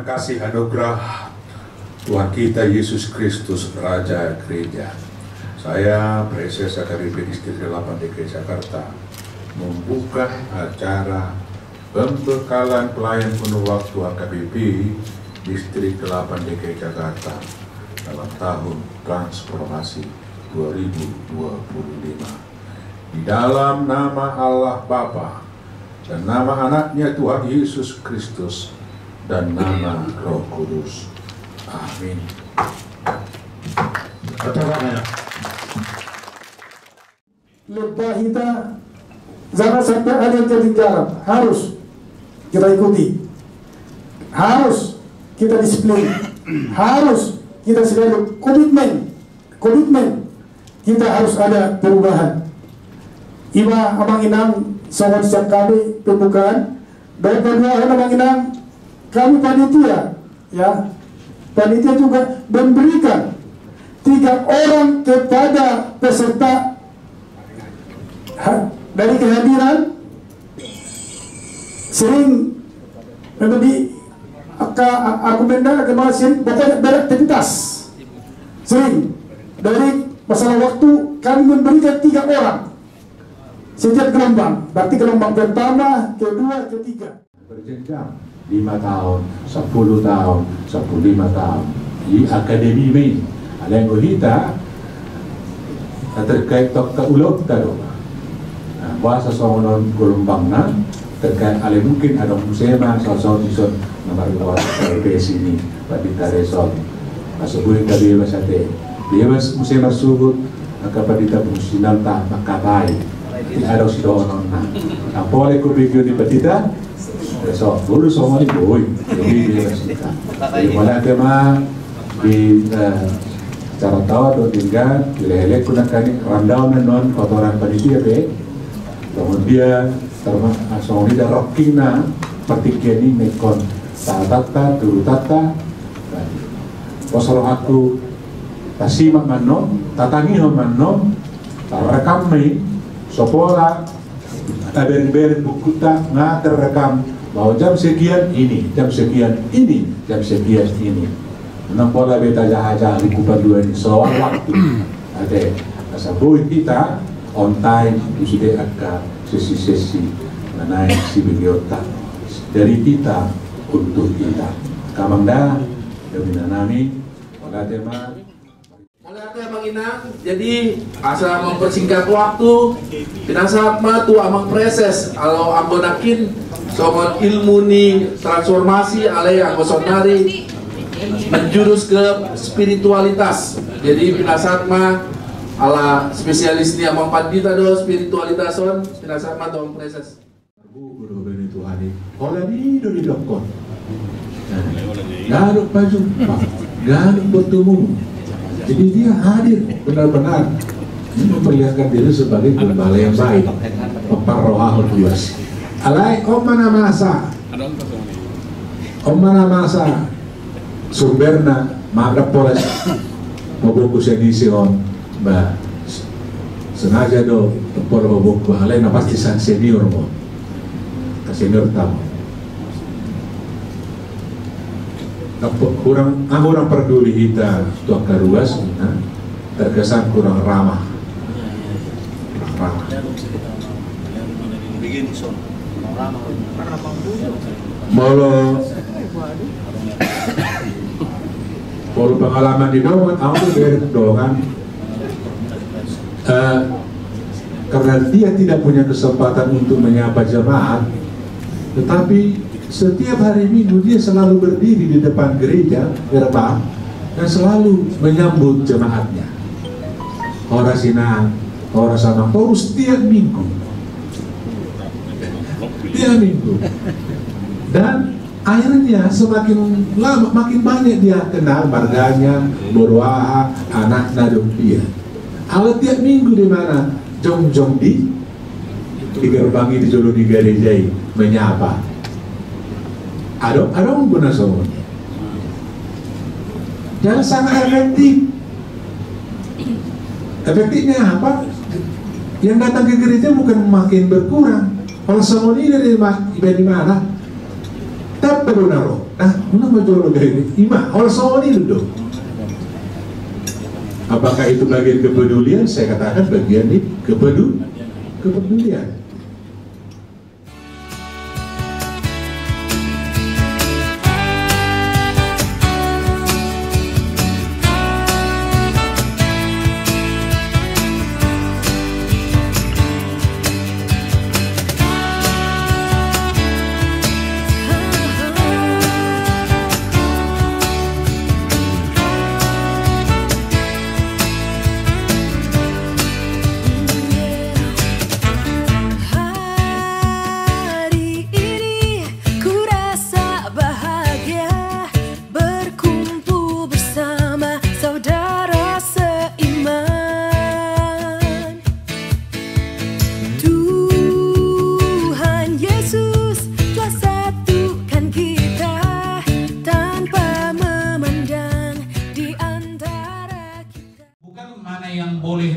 kasih anugerah Tuhan kita Yesus Kristus, Raja Gereja, saya Presesa KBP Distrik 8 DKI Jakarta membuka acara pembekalan pelayan penuh waktu HKBP Distrik 8 DKI Jakarta dalam tahun transformasi 2025. Di dalam nama Allah Bapa dan nama anaknya Tuhan Yesus Kristus dan nama Roh Kudus. Amin. Lebah kita jangan sampai ada yang ketinggalan. Harus kita ikuti, harus kita disiplin, harus kita selalu komitmen. Kita harus ada perubahan. Ima Amang Inang sangat siap kami pembukaan dan kedua Amang Inang kami panitia, ya panitia juga memberikan 3 orang kepada peserta dari kehadiran sering menjadi argumenta kemana sering beraktivitas sering dari masalah waktu kami memberikan 3 orang setiap gelombang, berarti gelombang pertama, kedua, ketiga. Berjenjang 5 tahun, 10 tahun, 15 tahun di akademi ini. Ada yang kita terkait tok ulok tado. Bahasa soal gelombang nan terkait ale mungkin ada musema soal dison nomor 2 LPS ini pada resol. Masuk boleh tadi masate. Dia musema subut akapadita musinan ta makabai. Ada sudah orang nah boleh ku video di petita so dulu semua ini boy jadi dia suka jadi malah tema di cara tahu atau tinggal lele gunakan rundown non kotoran panitia be kemudian termasuk ini ada rocking na pertikian ini mekon tata turu tata posol aku tasimak manom tatangi manom rekam me sopola beri buku tak nggak terekam bahwa jam sekian ini, jam sekian ini, jam sekian ini. Enam pola beta jahaja di kupat 2 ini soal waktu. Ada asal kita on time sudah ada sesi-sesi mengenai si biota dari kita untuk kita. Kamangda demi nami pada tema. Amang Inang, jadi asal mempersingkat waktu, pinasap matu amang preses, kalau ambonakin somon ilmu ni transformasi alay ang sonari menjurus ke spiritualitas. Jadi pinasap ma ala spesialis ni amang pandita do spiritualitason, pinasap ma do preses. Guru beri Tuhan ini, oleh ini do di dokon. Garuk berjumpa, garuk bertemu. Jadi dia hadir benar-benar memperlihatkan diri sebagai gembala yang baik, peparohah luas. Alai om mana masa sumberna maaf poles moboku senior ba sengaja do por moboku alai na pasti san senior mo senior tamu. Kurang peduli kita tuan karuas, terkesan kurang ramah. Molo pengalaman di Dongan, aku dari Dongan, karena dia tidak punya kesempatan untuk menyapa jemaat, tetapi setiap hari Minggu dia selalu berdiri di depan gereja gerbang dan selalu menyambut jemaatnya. Orang Sinang, orang sama, setiap Minggu. Tiap Minggu. Dan akhirnya semakin lama makin banyak dia kenal marganya, borwaha, anak nadung dia. Kalau tiap Minggu di mana jong di gerbang di jolo di gereja menyapa. Ada guna semua. Dan sangat efektif. Efektifnya apa? Yang datang ke gereja bukan makin berkurang. Kalau semua ini dari mana? Tapi naro, muna majolo gini, ima, also ini dulu. Apakah itu bagian kepedulian? Saya katakan bagian ini kepedulian.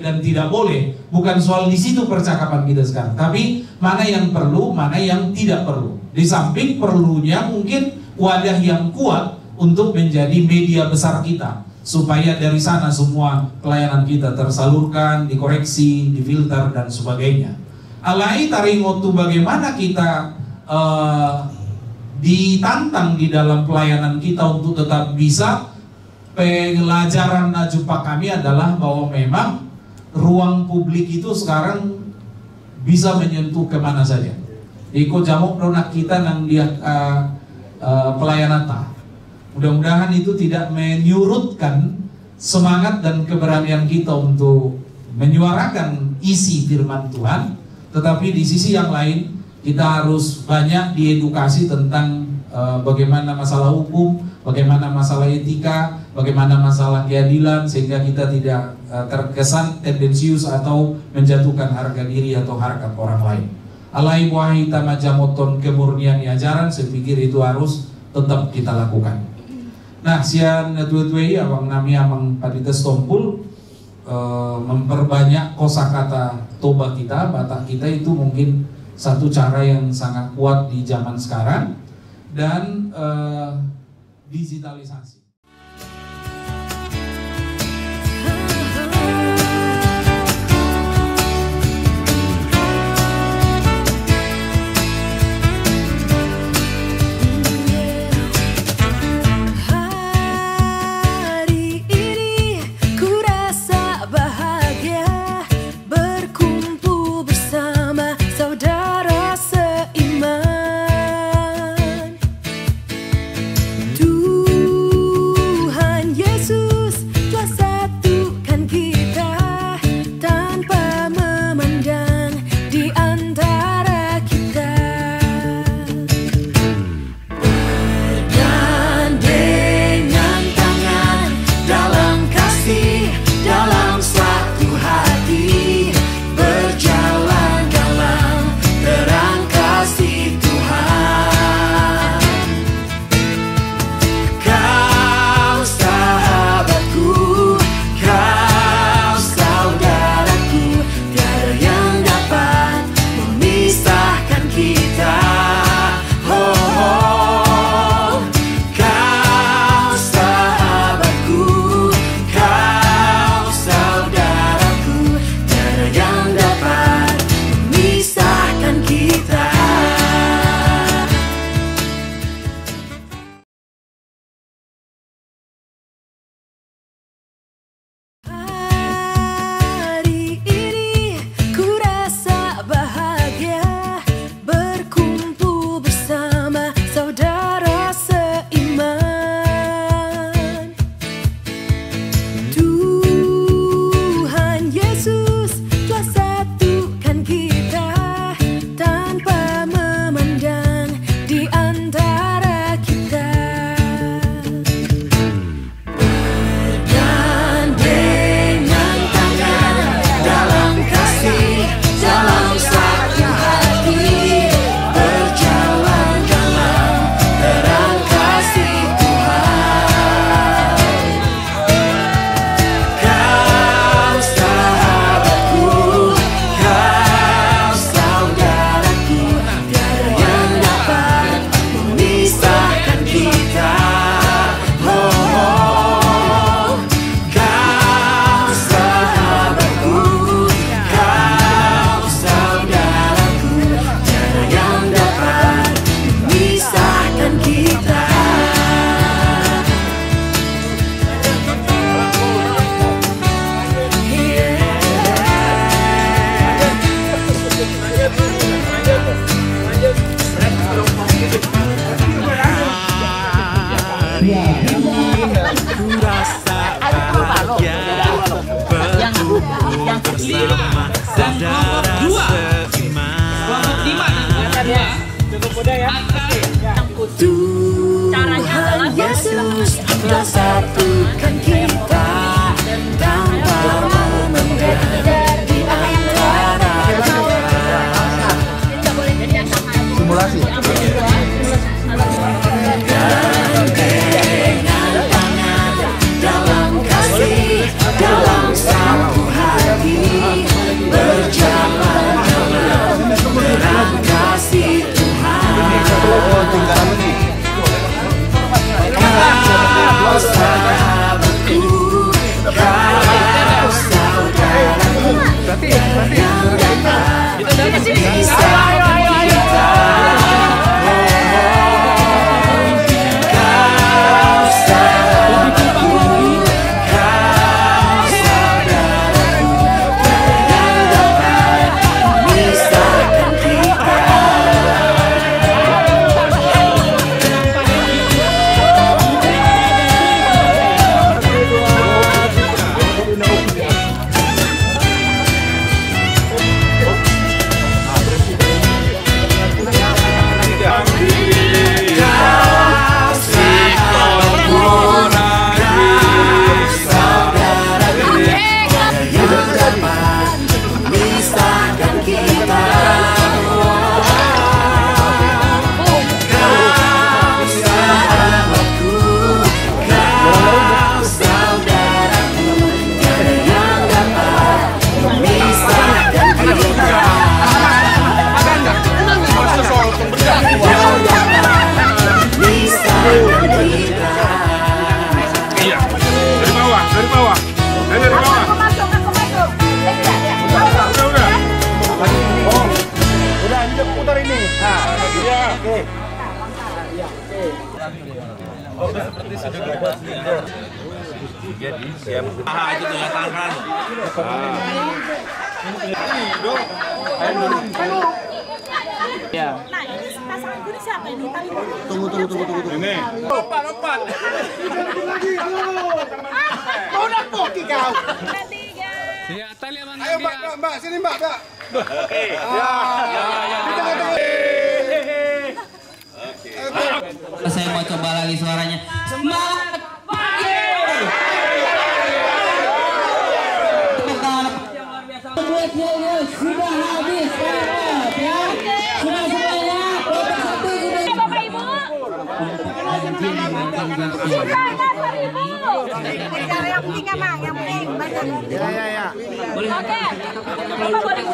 Dan tidak boleh, bukan soal di situ percakapan kita sekarang, tapi mana yang perlu, mana yang tidak perlu. Di samping perlunya mungkin wadah yang kuat untuk menjadi media besar kita, supaya dari sana semua pelayanan kita tersalurkan, dikoreksi, difilter dan sebagainya. Alai taringotu bagaimana kita ditantang di dalam pelayanan kita untuk tetap bisa. Pelajaran jumpa kami adalah bahwa memang ruang publik itu sekarang bisa menyentuh kemana saja. Iko jamok donak kita nang dia pelayanan ta. Mudah-mudahan itu tidak menyurutkan semangat dan keberanian kita untuk menyuarakan isi firman Tuhan. Tetapi di sisi yang lain kita harus banyak diedukasi tentang bagaimana masalah hukum, bagaimana masalah etika, bagaimana masalah keadilan, sehingga kita tidak terkesan tendensius atau menjatuhkan harga diri atau harkat orang lain. Alai wahi tamajamoton kemurnian ajaran, saya pikir itu harus tetap kita lakukan. Nah, sian tuwe-tuwe abang nami amang padites tompul memperbanyak kosakata toba kita, batak kita itu mungkin satu cara yang sangat kuat di zaman sekarang. Dan digitalisasi. Dan kelompok 2. Kelompok 5 dan kelompok 2. Cukup mudah ya. Caranya adalah Yesus telah satukan kita tanpa membeda di antara simulasi gandengan tangan dalam kasih dalam satu hati berjalan dalam terang kasih Tuhan. Kau sahabatku, kau saudaraku, yang dapat memisahkan kita. Kau sahabatku, kau saudaraku, yang dapat memisahkan kita. Jadi siap. Itu tuh tangan. Ya. Nah, ini pasangan gue siapa ini? Tunggu. Ini. Lompat. Mau napoki kau. Ya, tali sama Ayo mbak, sini mbak. Oke. Saya mau coba lagi suaranya. Semangat pagi. Sudah habis ya. Sudah semuanya. Bapak Ibu. Bicara yang penting ya, Mang. Yang penting baca. Ya. Oke. Bapak boleh.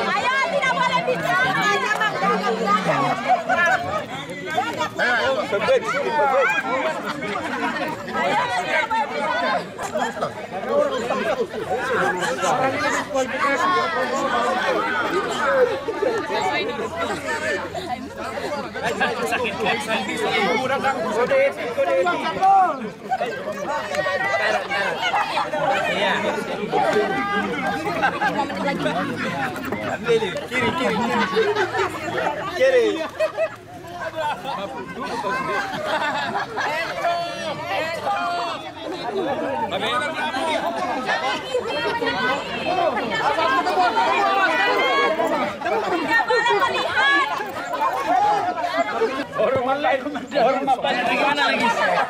Ayo, tidak boleh bicara aja, Mang. Jangan belajar. Kiri.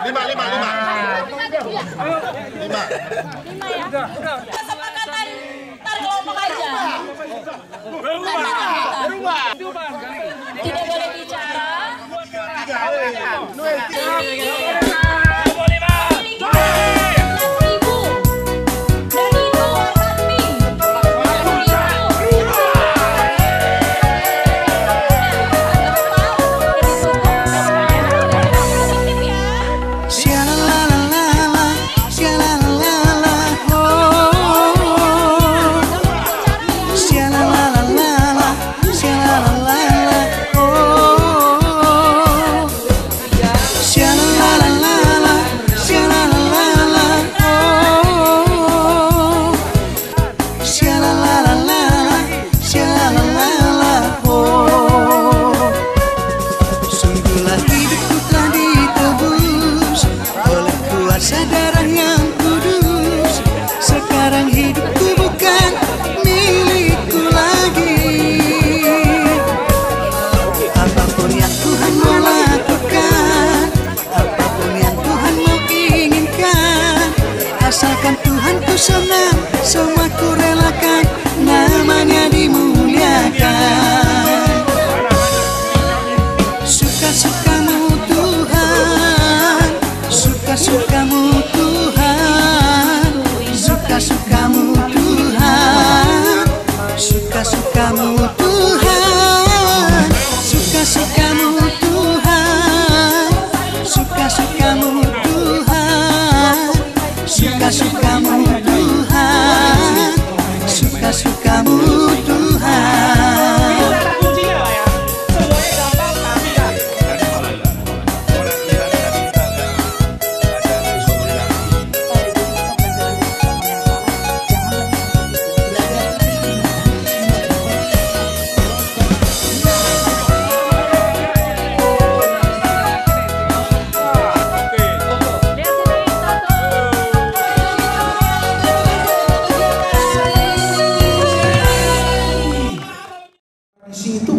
Lima ya. Kesepakatan tarik kelompok aja. Tidak boleh bicara. La la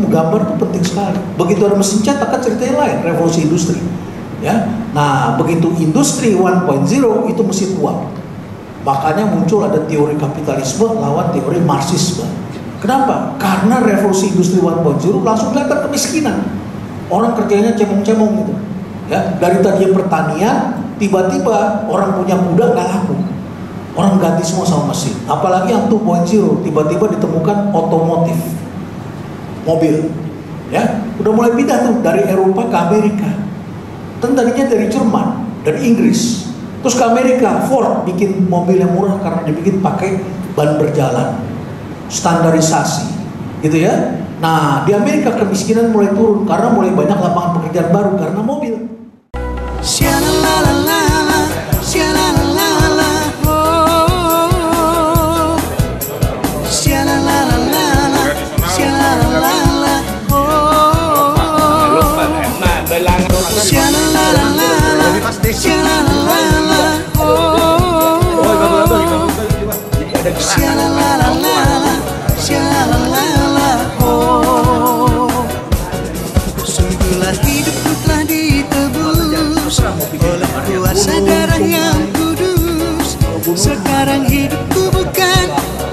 menggambar itu penting sekali. Begitu ada mesin cetak kan ceritanya lain, revolusi industri. Ya, nah begitu industri 1.0 itu mesin uang. Makanya muncul ada teori kapitalisme lawan teori marxisme. Kenapa? Karena revolusi industri 1.0 langsung kelihatan kemiskinan. Orang kerjanya cemong-cemong gitu. Ya, dari tadinya pertanian, tiba-tiba orang punya kuda nggak laku. Orang ganti semua sama mesin. Apalagi yang 2.0, tiba-tiba ditemukan otomotif, mobil. Ya, udah mulai pindah tuh dari Eropa ke Amerika. Dan tadinya dari Jerman, dari Inggris, terus ke Amerika, Ford bikin mobil yang murah karena dibikin pakai ban berjalan, standarisasi, gitu ya. Nah, di Amerika kemiskinan mulai turun karena mulai banyak lapangan pekerjaan baru karena mobil. Sungguhlah hidupku telah ditebus oleh kuasa darah yang kudus. Sekarang hidupku bukan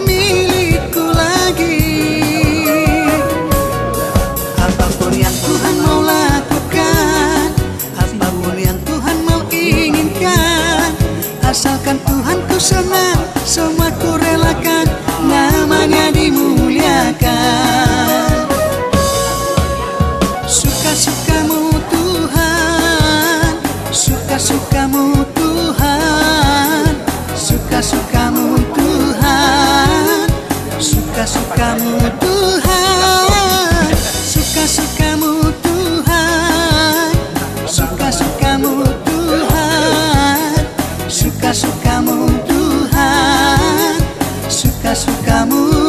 milikku lagi. Apapun yang Tuhan mau lakukan, apapun yang Tuhan mau inginkan, asalkan Tuhanku senang, semua ku relakan, namanya dimuliakan. Suka-sukamu Tuhan, suka-sukamu Tuhan, suka-sukamu Tuhan, suka-sukamu Tuhan, suka-sukamu Tuhan, suka-sukamu Tuhan, suka-sukamu Tuhan, suka-sukamu